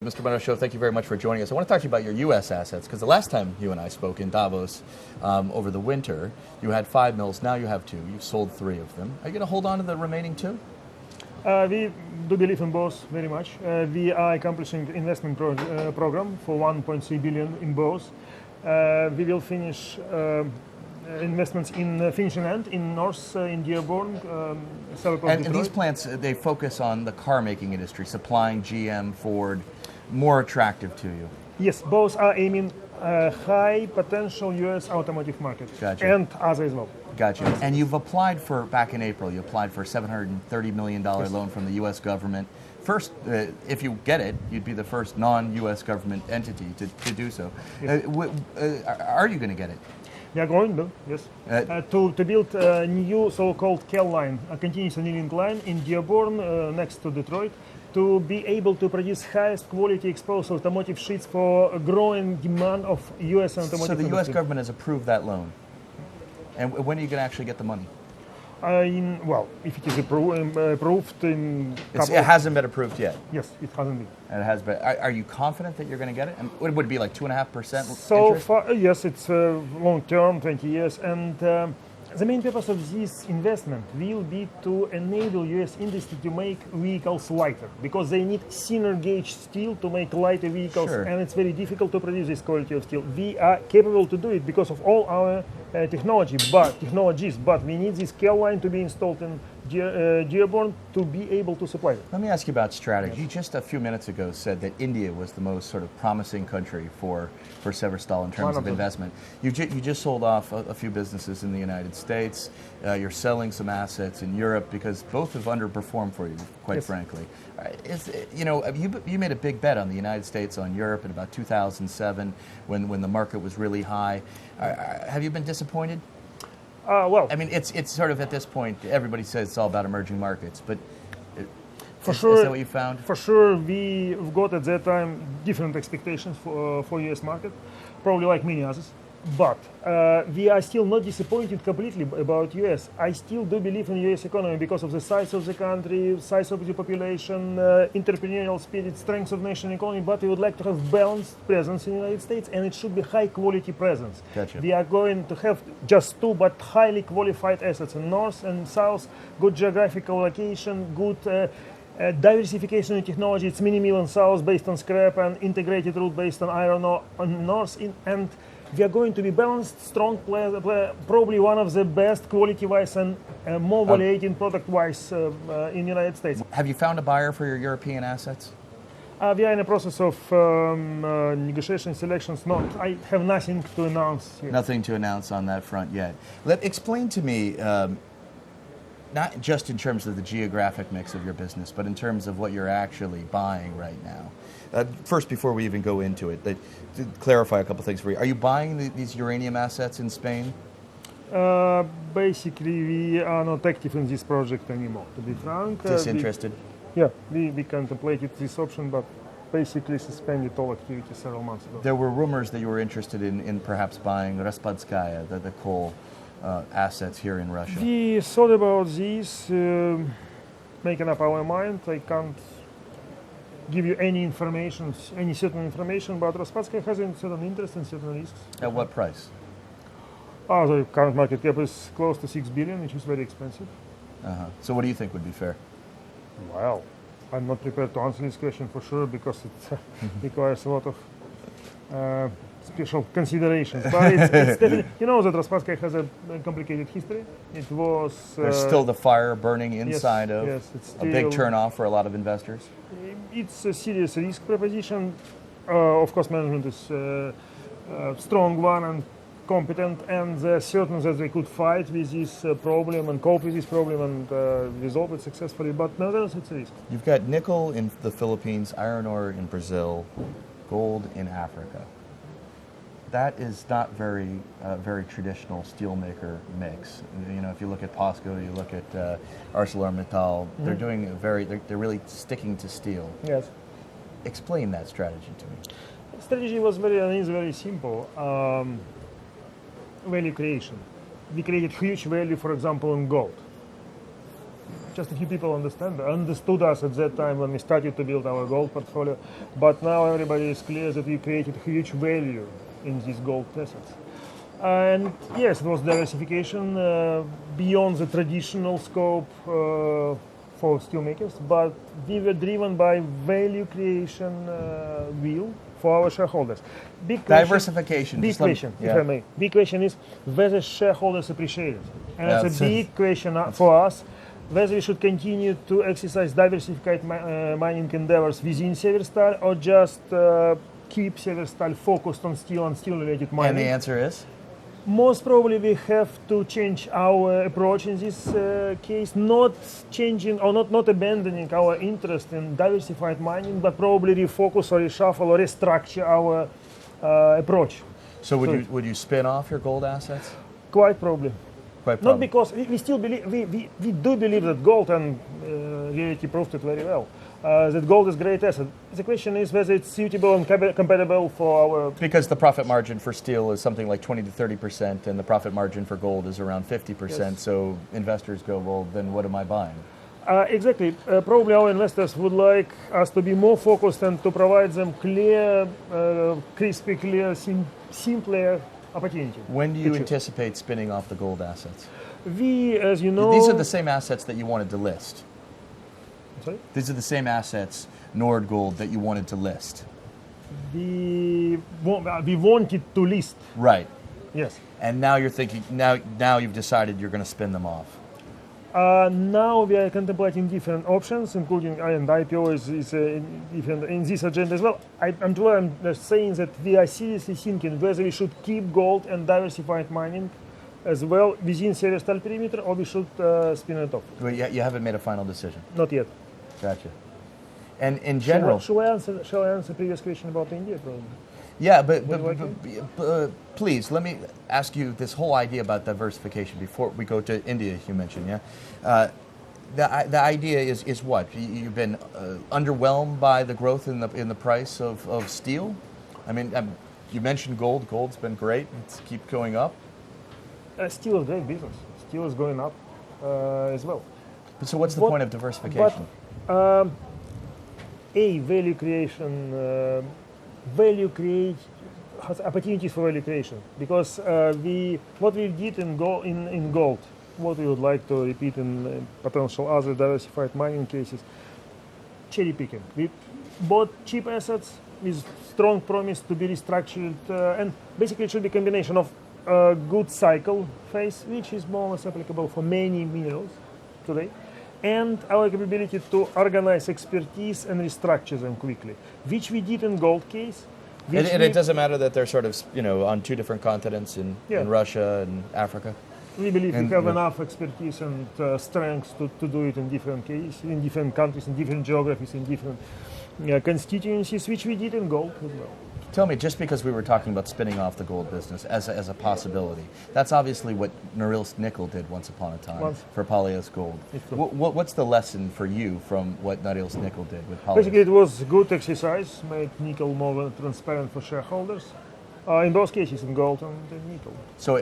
Mr. Mordashov, thank you very much for joining us. I want to talk to you about your U.S. assets, because the last time you and I spoke in Davos over the winter, you had 5 mills, now you have 2. You've sold 3 of them. Are you going to hold on to the remaining 2? We do believe in both very much. We are accomplishing investment program for 1.3 billion in both. We will finish investments in finishing end in North, in Dearborn, and these plants, they focus on the car-making industry, supplying GM, Ford, more attractive to you. Yes, both are aiming high potential U.S. automotive market. Gotcha. And other as well. Gotcha. And you've applied for, back in April, you applied for a $730 million loan from the U.S. government. First, if you get it, you'd be the first non-U.S. government entity to do so. Yes. Are you going to get it? We are going to, yes. To build a new so-called CAL line, a continuous annealing line in Dearborn, next to Detroit, to be able to produce highest quality exposed automotive sheets for a growing demand of U.S. automotive industry. So the U.S. government has approved that loan. And when are you going to actually get the money? Well, if it is approved in... It hasn't been approved yet? Yes, it hasn't been. And it has been. Are you confident that you're going to get it? And would it be like 2.5% So interest? far, yes, it's long term, 20 years. And the main purpose of this investment will be to enable U.S. industry to make vehicles lighter, because they need thinner gauge steel to make lighter vehicles, Sure. and it's very difficult to produce this quality of steel. We are capable to do it because of all our technologies, but we need this CAL line to be installed in Dearborn to be able to supply it. Let me ask you about strategy. You just a few minutes ago said that India was the most sort of promising country for Severstal in terms of investment. You just sold off a few businesses in the United States. You're selling some assets in Europe because both have underperformed for you, quite frankly. You made a big bet on the United States, on Europe in about 2007 when the market was really high. Have you been disappointed? Well, I mean, it's sort of at this point, everybody says it's all about emerging markets, but is that what you found? For sure, we got at that time different expectations for U.S. market, probably like many others. But we are still not disappointed completely about U.S. I still do believe in U.S. economy because of the size of the country, size of the population, entrepreneurial spirit, strength of national economy. But we would like to have balanced presence in the United States, and it should be high quality presence. Gotcha. We are going to have just 2, but highly qualified assets in north and south, good geographical location, good diversification in technology. It's mini mill in south based on scrap and integrated route based on iron ore on north, and we are going to be balanced, strong player, probably one of the best quality-wise and more valuating product-wise in the United States. Have you found a buyer for your European assets? We are in the process of negotiation selections. I have nothing to announce yet. Nothing to announce on that front yet. Explain to me, not just in terms of the geographic mix of your business, but in terms of what you're actually buying right now. First, before we even go into it, to clarify a couple things for you. Are you buying these uranium assets in Spain? Basically, we are not active in this project anymore, to be frank. Disinterested? We contemplated this option, but basically suspended all activity several months ago. There were rumors that you were interested in perhaps buying Raspadskaya, the coal assets here in Russia. We thought about this, making up our mind. I can't give you any information, any certain information, but Raspadskaya has a certain interest and certain risks. At what price? The current market cap is close to 6 billion, which is very expensive. So what do you think would be fair? Well, I'm not prepared to answer this question for sure because it requires a lot of special considerations. But it's definitely, you know that Raspadskaya has a complicated history. It was... There's still the fire burning inside of it's a big turnoff for a lot of investors. It's a serious risk proposition. Of course, management is a strong one and competent, and they're certain that they could fight with this problem and cope with this problem and resolve it successfully. But nevertheless, it's a risk. You've got nickel in the Philippines, iron ore in Brazil, gold in Africa. That is not very traditional steelmaker mix. You know, if you look at POSCO, you look at ArcelorMittal, they're doing they're really sticking to steel. Yes. Explain that strategy to me. The strategy was very simple. Value creation. We created huge value, for example, in gold. just a few people understood us at that time when we started to build our gold portfolio. But now everybody is clear that we created huge value in these gold assets. And yes, it was diversification beyond the traditional scope for steelmakers, but we were driven by value creation will for our shareholders. Big Diversification. Big question, if I may. Big question is whether shareholders appreciate it. And it's a big question for us, whether we should continue to exercise diversified mining endeavors within Severstal or just keep Severstal focused on steel and steel-related mining. And the answer is? Most probably we have to change our approach in this case, not changing or not abandoning our interest in diversified mining, but probably refocus or reshuffle or restructure our approach. So would you spin off your gold assets? Quite probably. Quite probably. Not because we still believe, we do believe that gold, and reality proved it very well, that gold is a great asset. The question is whether it's suitable and compatible for our... Because the profit margin for steel is something like 20 to 30%, and the profit margin for gold is around 50%. Yes. So investors go, well, then what am I buying? Exactly. Probably our investors would like us to be more focused and to provide them clear, crispy, clear, simpler opportunity. When do you anticipate spinning off the gold assets? We, as you know... These are the same assets that you wanted to list. Sorry? These are the same assets, Nord Gold, that you wanted to list. We wanted to list. Right. Yes. And now you're thinking, now you've decided you're going to spin them off. Now we are contemplating different options, including and IPO is different in this agenda as well. I'm just saying that we are seriously thinking whether we should keep gold and diversified mining as well within Severstal perimeter, or we should spin it off. Well, you haven't made a final decision. Not yet. Gotcha. And in general, shall I answer previous question about India, probably? Yeah, but please, let me ask you this whole idea about diversification before we go to India, you mentioned, yeah? The idea is what? You've been underwhelmed by the growth in the price of steel? I mean, you mentioned gold. Gold's been great. It's keep going up. Steel is great business. Steel is going up as well. But so what's the point of diversification? Value creation... has opportunities for value creation, because what we did in gold, what we would like to repeat in potential other diversified mining cases, cherry picking. We bought cheap assets with strong promise to be restructured, and basically it should be a combination of a good cycle phase, which is more or less applicable for many minerals today, and our capability to organize expertise and restructure them quickly, which we did in gold case. And it doesn't matter that they're sort of, on two different continents in Russia and Africa? We believe we have enough expertise and strengths to do it in different cases, in different countries, in different geographies, in different constituencies, which we did in gold as well. Tell me, just because we were talking about spinning off the gold business as a possibility, that's obviously what Norilsk Nickel did once upon a time for Polyus Gold. What's the lesson for you from what Norilsk Nickel did with Polyus? Basically, it was good exercise, made nickel more transparent for shareholders. In both cases, in gold and in nickel. So,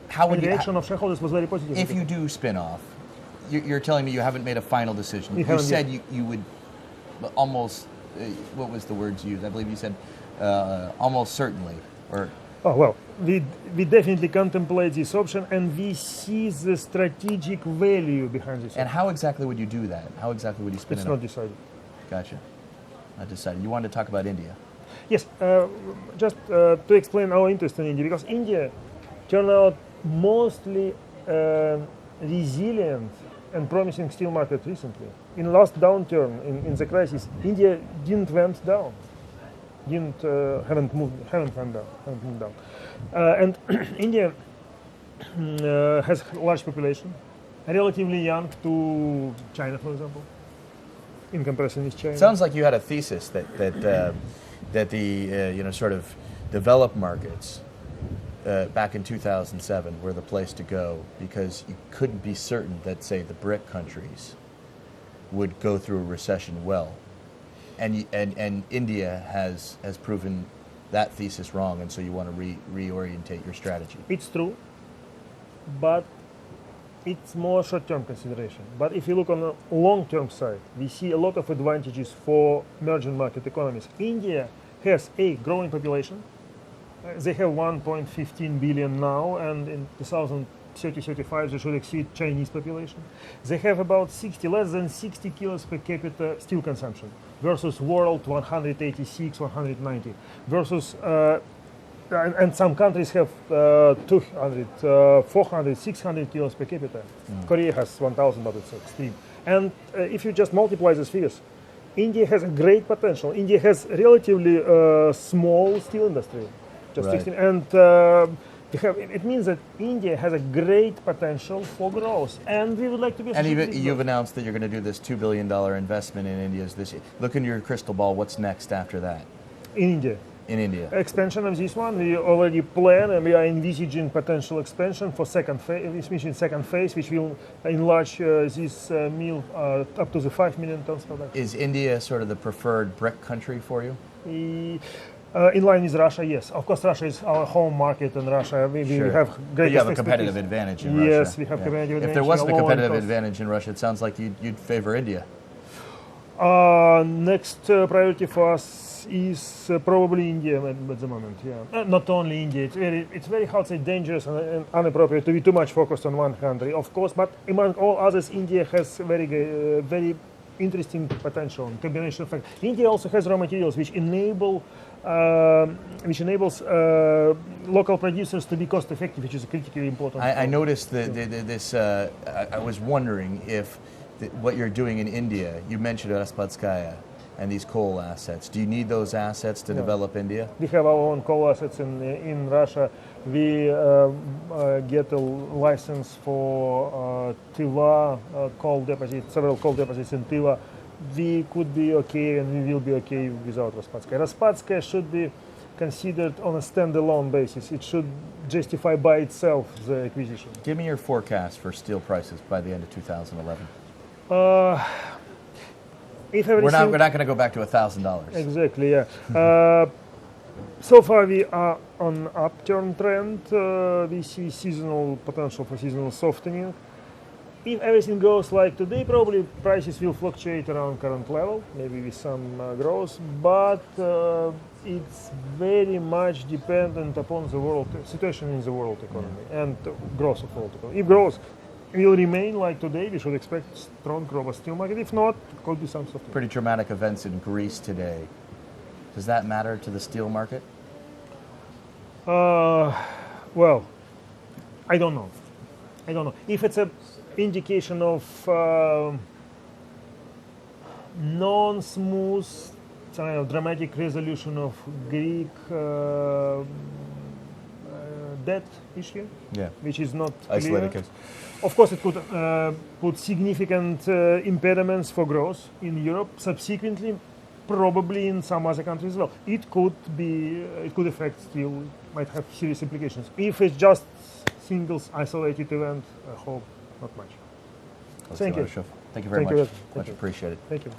how would the reaction of shareholders was very positive. If you do spin off, you're telling me you haven't made a final decision. You said you would almost. What was the words used? I believe you said. Almost certainly, or we definitely contemplate this option, and we see the strategic value behind this. And how exactly would you do that? How exactly would you spin it? It's not decided. Gotcha. Not decided. You wanted to talk about India. Yes, just to explain our interest in India, because India turned out mostly resilient and promising steel market recently. In last downturn in the crisis, India didn't went down. Haven't moved down. And India has a large population, relatively young to China, for example, in comparison with China. Sounds like you had a thesis that the sort of developed markets back in 2007 were the place to go, because you couldn't be certain that, say, the BRIC countries would go through a recession well. And India has proven that thesis wrong, and so you want to reorientate your strategy. It's true, but it's more short-term consideration. But if you look on the long-term side, we see a lot of advantages for emerging market economies. India has a growing population. They have 1.15 billion now, and in 2030-35 they should exceed Chinese population. They have about less than 60 kilos per capita steel consumption versus world 186, 190 versus and some countries have 200, 400, 600 kilos per capita. Korea has 1,000, but it's extreme. And if you just multiply these figures, India has a great potential. India has relatively small steel industry, just Right. 16, and it means that India has a great potential for growth, and we would like to be. And you've announced that you're going to do this $2 billion investment in India this year. Look into your crystal ball. What's next after that? In India. In India. Expansion of this one, we already plan and we are envisaging potential expansion for second phase, which will enlarge this mill up to the 5 million tons per day. Is India sort of the preferred brick country for you? In line with Russia, yes. Of course, Russia is our home market, and Russia we have great. But you have a competitive advantage in Russia. Yes, we have competitive advantage. If there wasn't a competitive advantage in Russia, it sounds like you'd favor India. Next priority for us is probably India at the moment. Yeah, not only India. It's very hard to say, dangerous and inappropriate to be too much focused on one country, of course. But among all others, India has very interesting potential and combination of factors. India also has raw materials which enables local producers to be cost effective, which is critically important. I noticed this. I was wondering if what you're doing in India. You mentioned Raspatskaya and these coal assets. Do you need those assets to develop India? We have our own coal assets in Russia. We get a license for Tiva coal deposits, several coal deposits in Tiva. We could be okay, and we will be okay without Raspatskaya. Raspatskaya should be considered on a standalone basis. It should justify by itself the acquisition. Give me your forecast for steel prices by the end of 2011. If we're not going to go back to $1,000. Exactly, yeah. So far we are on upturn trend. We see seasonal potential for seasonal softening. If everything goes like today, probably prices will fluctuate around current level, maybe with some growth, but it's very much dependent upon the world situation in the world economy and growth of world economy. If growth will remain like today, we should expect strong robust steel market. If not, it could be some softening. Pretty dramatic events in Greece today. Does that matter to the steel market? Well, I don't know. If it's an indication of non-smooth, dramatic resolution of Greek debt issue, which is not isolated clear. case. Of course, it could put significant impediments for growth in Europe. Subsequently, probably in some other countries as well. It could affect steel, might have serious implications. If it's just singles isolated event, I hope not much. Thank you. Thank you very much. Thank you. Much appreciated. Thank you.